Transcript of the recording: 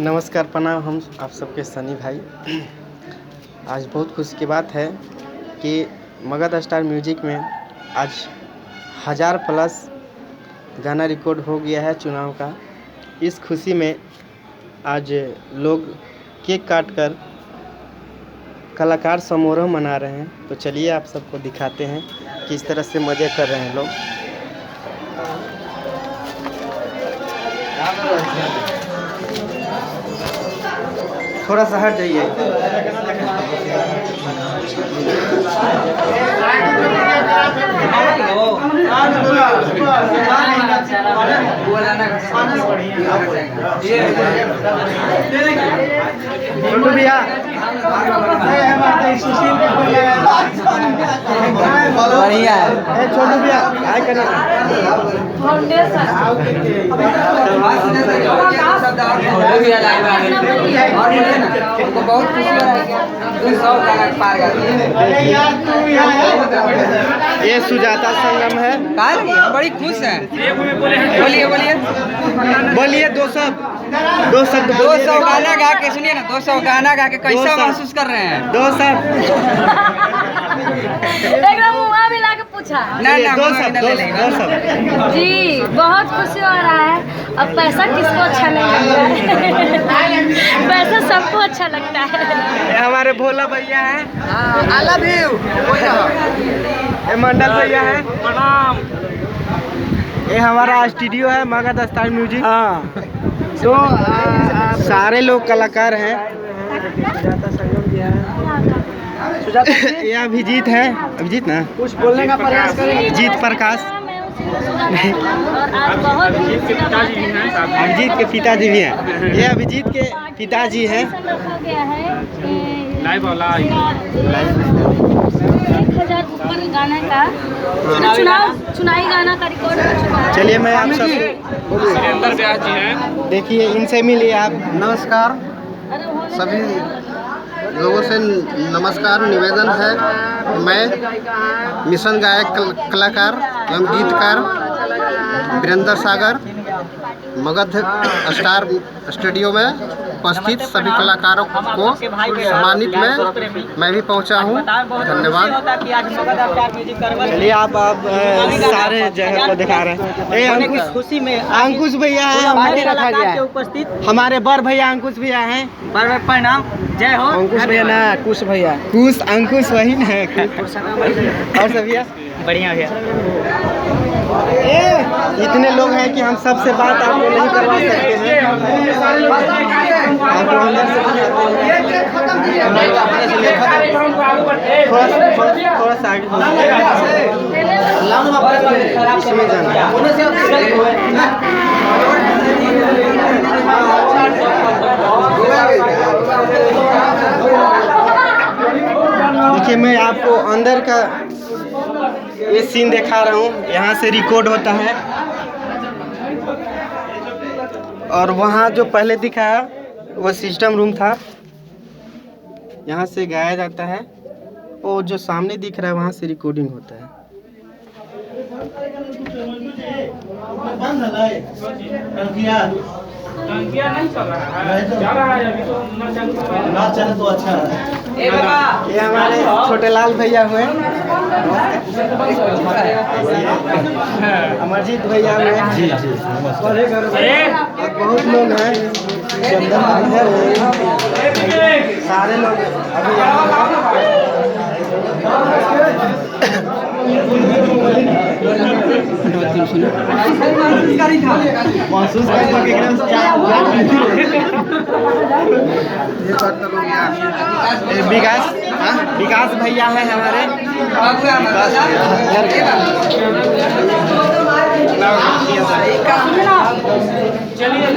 नमस्कार, प्रणाम। हम आप सबके सनी भाई। आज बहुत खुशी की बात है कि मगध स्टार म्यूजिक में आज 1000+ गाना रिकॉर्ड हो गया है चुनाव का। इस खुशी में आज लोग केक काट कर कलाकार समारोह मना रहे हैं। तो चलिए आप सबको दिखाते हैं किस तरह से मज़े कर रहे हैं लोग। थोड़ा सा हट जाइए। छोटू भैया, बढ़िया है। छोटू भैया आए करना। हमको बहुत खुशी हो रहा है कि 200 गाना पार कर दिए। ये सुजाता संगम है। हम बड़ी खुश हैं। बोलिए बोलिए बोलिए 200 गाना गा के सुनिए ना। 200 गाना गा के कैसा महसूस कर रहे हैं? 200 एकदम मुँह मिला के पूछा। ना जी बहुत खुशी हो रहा है। अब पैसा किसको अच्छा नहीं लगता है? पैसा सबको अच्छा लगता है। ये हमारे भोला भैया हैं। I love you. ये मंडल भैया हैं। प्रणाम। ये हमारा स्टूडियो है मगध स्टार म्यूजिक। तो सारे लोग कलाकार हैं। ये अभिजीत है। अभिजीत ना कुछ बोलने का प्रयास करें। अभिजीत प्रकाश। और आज बहुत ही अभिजीत के पिताजी भी हैं। ये अभिजीत के पिताजी हैं। रखा गया है लाइव 1000 ऊपर गाना का चुनावी गाना का रिकॉर्ड हो चुका है। चलिए मैं आप सब सुरेंद्र व्यास जी हैं। देखिए इनसे मिलिए आप। नमस्कार सभी लोगों से नमस्कार निवेदन है। मैं मिशन गायक कलाकार एवं गीतकार वीरेंद्र सागर मगध स्टार स्टूडियो में उपस्थित सभी कलाकारों को सम्मानित में मैं भी पहुंचा हूं। धन्यवाद। चलिए आप सारे जगह को दिखा रहे हैं। अंकुश खुशी में अंकुश भैया हैं। हमारे रखा गया है उपस्थित। हमारे बड़ भैया अंकुश भैया हैं। प्रणाम। जय हो। अंकुश भैया ना कुश भैया। कुश अंकुश वही ना। और सब भैया बढ़िया भैया। इतने लोग हैं कि हम सबसे बात आपको नहीं करवा सकते हैं। आपको अंदर से थोड़ा सा आगे इसमें जाना। देखिए मैं आपको अंदर का ये सीन दिखा रहा हूँ। यहाँ से रिकॉर्ड होता है और वहाँ जो पहले दिखा वो सिस्टम रूम था। यहाँ से गाया जाता है। और जो सामने दिख रहा है वहाँ से रिकॉर्डिंग होता है। नहीं चल रहा है, जा रहा है अभी तो ना चले तो अच्छा है। ये हमारे छोटे लाल भैया हुए। अमरजीत भैया हुए। और बहुत लोग हैं। चंदन है। सारे लोग अभी महसूस विकास भैया हैं हमारे। चलिए।